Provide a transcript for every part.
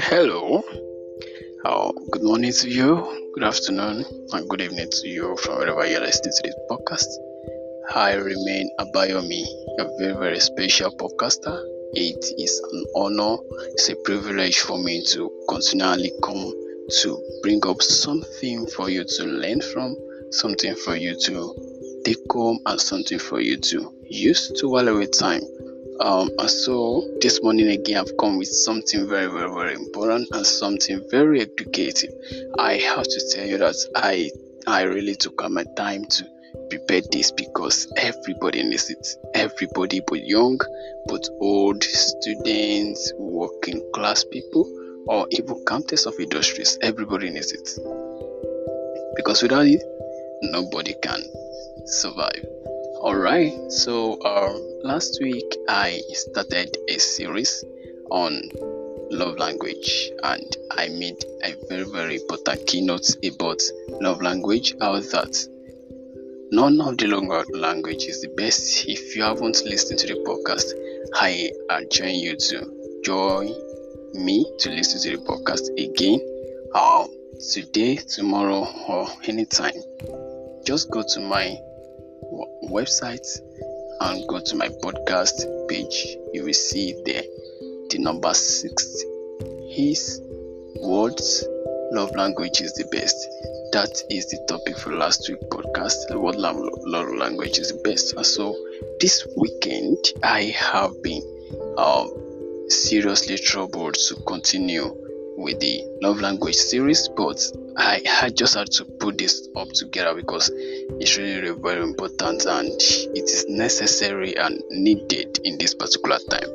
Hello, good morning to you, good afternoon, and good evening to you from wherever you're listening to this podcast. I remain Abayomi, a very, very special podcaster. It is an honor, it's a privilege for me to continually come to bring up something for you to learn from, something for you to take home, and something for you to use to while away time. And so this morning again, I've come with something very, very, very important and something very educative. I have to tell you that I really took my time to prepare this because everybody needs it. Everybody, both young, both old, students, working class people, or even countess of industries. Everybody needs it because without it, nobody can survive. Alright, so last week I started a series on love language and I made a very, very important keynote about love language. How that none of the love language is the best. If you haven't listened to the podcast, I adjourn you to join me to listen to the podcast again. Today, tomorrow, or anytime. Just go to my website and go to my podcast page. You will see there the number 60. His words love language is the best. That is the topic for last week podcast. What love language is the best. And so this weekend I have been seriously troubled to continue with the love language series, but I just had to put this up together because it's really, really very important and it is necessary and needed in this particular time.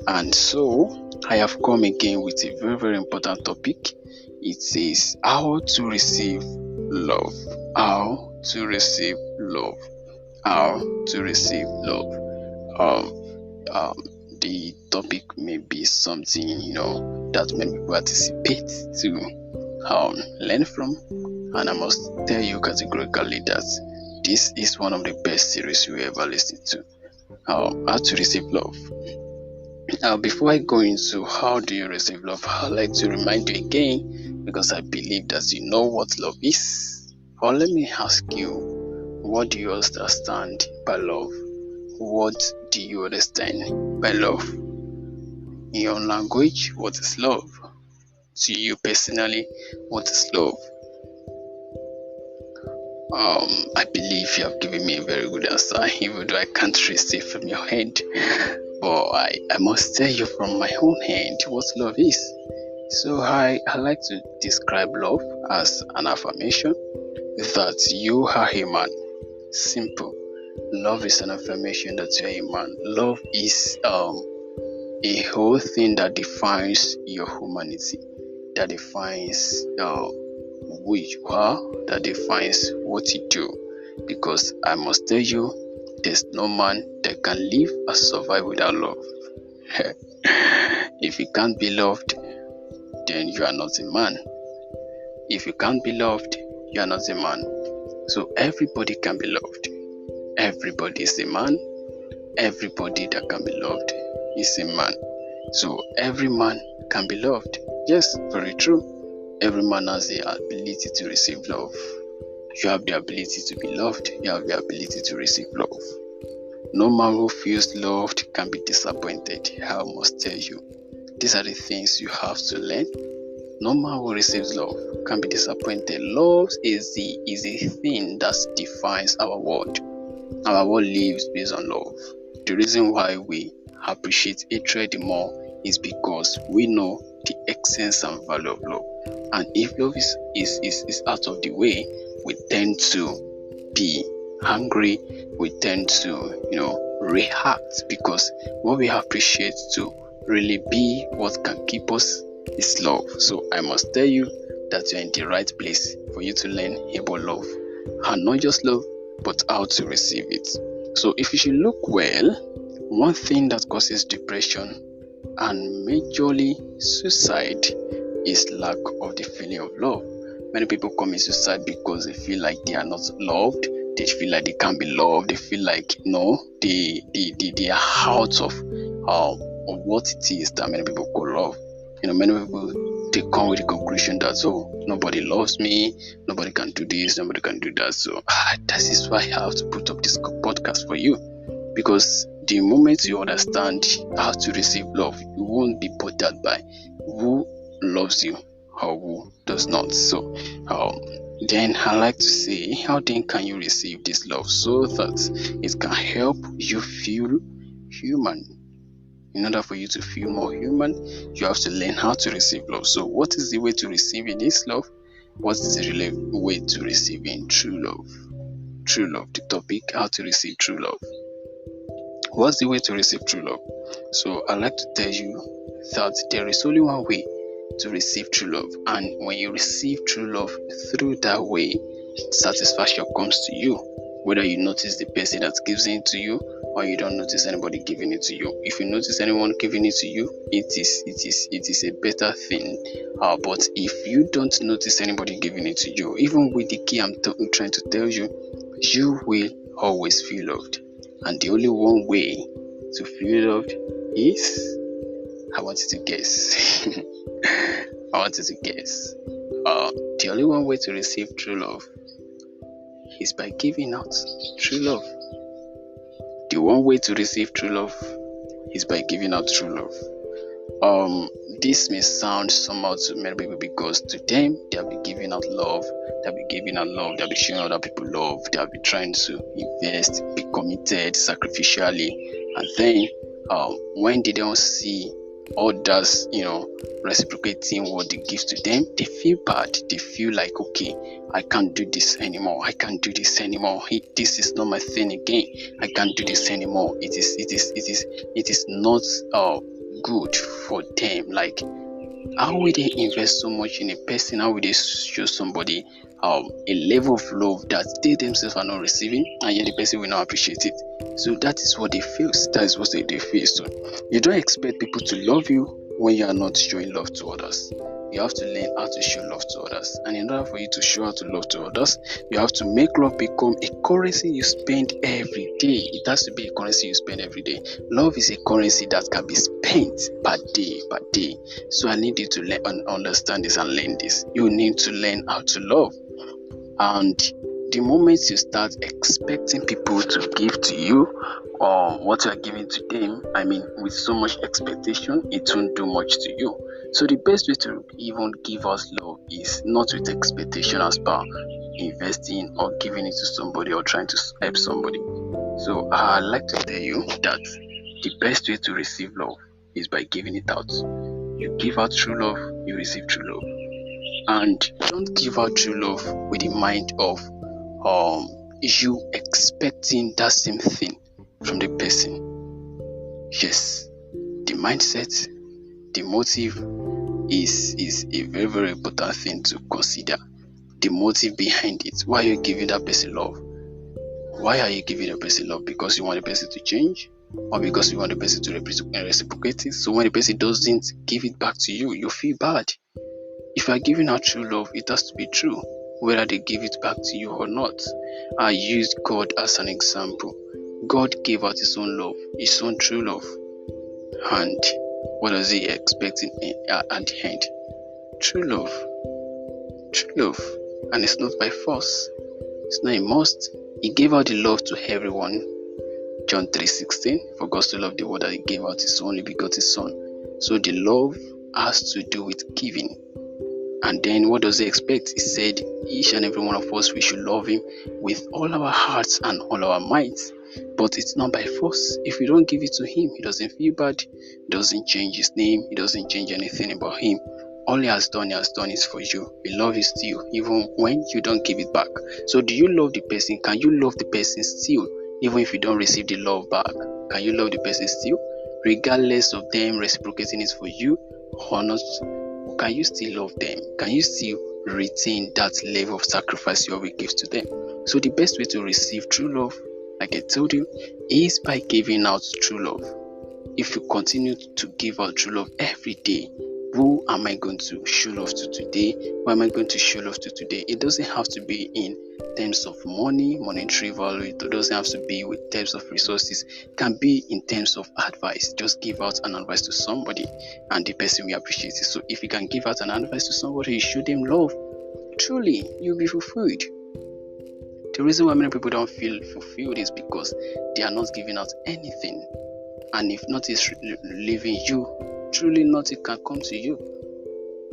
And so I have come again with a very, very important topic. It says how to receive love. How to receive love. How to receive love. The topic may be something that many people anticipate to learn from, and I must tell you categorically that this is one of the best series we ever listened to. How to receive love. Now, before I go into how do you receive love, I'd like to remind you again, because I believe that you know what love is. Or let me ask you, what do you understand by love? What do you understand by love? In your own language, what is love? To you personally, what is love? I believe you have given me a very good answer, even though I can't trace it from your hand. But I must tell you from my own hand what love is. So I like to describe love as an affirmation that you are a man. Simple. Love is an affirmation that you are a man. Love is a whole thing that defines your humanity, that defines who you are, that defines what you do. Because I must tell you, there's no man that can live or survive without love. If you can't be loved, then you are not a man. If you can't be loved, you are not a man. So everybody can be loved. Everybody is a man. Everybody that can be loved is a man. So every man can be loved. Yes, very true. Every man has the ability to receive love. You have the ability to be loved. You have the ability to receive love. No man who feels loved can be disappointed. I must tell you, these are the things you have to learn. No man who receives love can be disappointed. Love is a thing that defines our world. Our world lives based on love. The reason why we appreciate hatred more is because we know the essence and value of love. And if love is out of the way, we tend to be angry, we tend to react, because what we appreciate to really be what can keep us is love. So I must tell you that you're in the right place for you to learn about love, and not just love, but how to receive it. So if you should look well, one thing that causes depression and majorly suicide is lack of the feeling of love. Many people commit suicide because they feel like they are not loved. They feel like they can't be loved. They feel like they are out of what it is that many people call love. Many people they come with the conclusion that, oh, nobody loves me, nobody can do this, nobody can do that. So that is why I have to put up this podcast for you, because the moment you understand how to receive love, you won't be bothered by who loves you or who does not. So then I like to say, how then can you receive this love so that it can help you feel human? In order for you to feel more human, you have to learn how to receive love. So what is the way to receiving this love? What is the way to receiving true love? True love, the topic, how to receive true love. What's the way to receive true love? So I like to tell you that there is only one way to receive true love, and when you receive true love through that way, satisfaction comes to you, whether you notice the person that gives it to you or you don't notice anybody giving it to you. If you notice anyone giving it to you, it is a better thing. But if you don't notice anybody giving it to you, even with the key I'm trying to tell you, you will always feel loved. And the only one way to feel loved is, I want you to guess. The only one way to receive true love is by giving out true love. The one way to receive true love is by giving out true love. This may sound somehow to many people, because to them they'll be giving out love, they'll be showing other people love, they'll be trying to invest, be committed sacrificially, and then when they don't see others, reciprocating what they give to them, they feel bad. They feel like, okay, I can't do this anymore. This is not my thing again. I can't do this anymore. It is not good for them. Like, how will they invest so much in a person? How will they show somebody a level of love that they themselves are not receiving, and yet the person will not appreciate it? So that is what they feel. That is what they feel. So you don't expect people to love you when you are not showing love to others. You have to learn how to show love to others. And in order for you to show how to love to others, you have to make love become a currency you spend every day. It has to be a currency you spend every day. Love is a currency that can be spent per day. So I need you to learn and understand this and learn this. You need to learn how to love. And the moment you start expecting people to give to you, or what you are giving to them, with so much expectation, it won't do much to you. So the best way to even give us love is not with expectation as per investing or giving it to somebody or trying to help somebody. So I'd like to tell you that the best way to receive love is by giving it out. You give out true love, you receive true love. And don't give out true love with the mind of you expecting that same thing from the person. Yes, the mindset, the motive is a very, very important thing to consider. The motive behind it. Why are you giving that person love? Why are you giving the person love? Because you want the person to change, or because you want the person to reciprocate it? So when the person doesn't give it back to you, you feel bad. If you are giving out true love, it has to be true, whether they give it back to you or not. I used God as an example. God gave out his own love, his own true love. And what does he expect at the end? True love. True love. And it's not by force. It's not a must. He gave out the love to everyone. John 3:16, for God so loved the world that he gave out his only begotten Son. So the love has to do with giving. And then what does he expect? He said each and every one of us, we should love him with all our hearts and all our minds. But it's not by force. If you don't give it to him, he doesn't feel bad. He doesn't change his name. He doesn't change anything about him. All he has done is for you. He loves you still, even when you don't give it back. So do you love the person? Can you love the person still, even if you don't receive the love back? Can you love the person still, regardless of them reciprocating it for you or not? Can you still love them? Can you still retain that level of sacrifice you always give to them? So the best way to receive true love, like I told you, is by giving out true love. If you continue to give out true love every day, Who am I going to show love to today? Who am I going to show love to today? It doesn't have to be in terms of money, monetary value. It doesn't have to be with terms of resources. It can be in terms of advice. Just give out an advice to somebody and the person will appreciate it. So if you can give out an advice to somebody, you show them love. Truly, you'll be fulfilled. The reason why many people don't feel fulfilled is because they are not giving out anything. And if nothing is leaving you, truly nothing can come to you.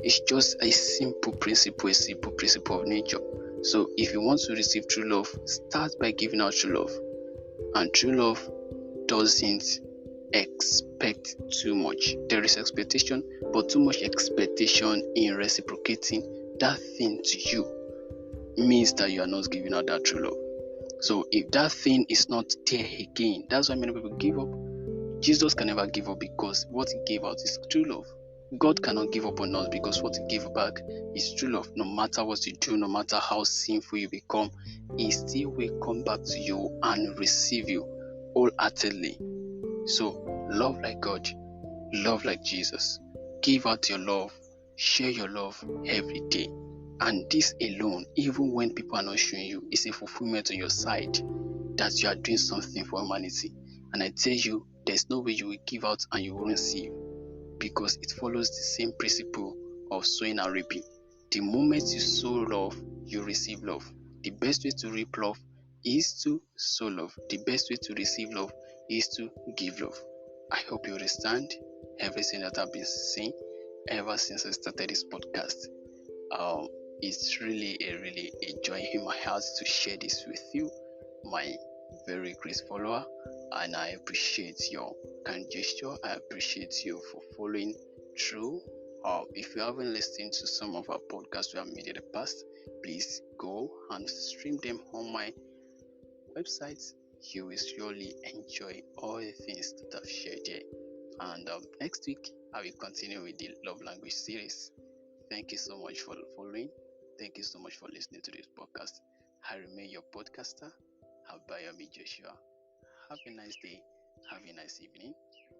It's just a simple principle of nature. So if you want to receive true love, start by giving out true love. And true love doesn't expect too much. There is expectation, but too much expectation in reciprocating that thing to you means that you are not giving out that true love. So if that thing is not there again, that's why many people give up. Jesus can never give up because what he gave out is true love. God cannot give up on us because what he gave back is true love. No matter what you do, no matter how sinful you become, he still will come back to you and receive you wholeheartedly. So love like God, love like Jesus. Give out your love, share your love every day. And this alone, even when people are not showing you, is a fulfillment on your side that you are doing something for humanity. And I tell you, there's no way you will give out and you won't receive, because it follows the same principle of sowing and reaping. The moment you sow love, you receive love. The best way to reap love is to sow love. The best way to receive love is to give love. I hope you understand everything that I've been saying ever since I started this podcast. It's really a joy in my heart to share this with you, my very great follower, and I appreciate your kind gesture. I appreciate you for following through. If you haven't listened to some of our podcasts we have made in the past, please go and stream them on my website. You will surely enjoy all the things that I've shared here. And next week, I will continue with the love language series. Thank you so much for following. Thank you so much for listening to this podcast. I remain your podcaster, Abayomi Joshua. Have a nice day, have a nice evening,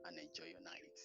and enjoy your night.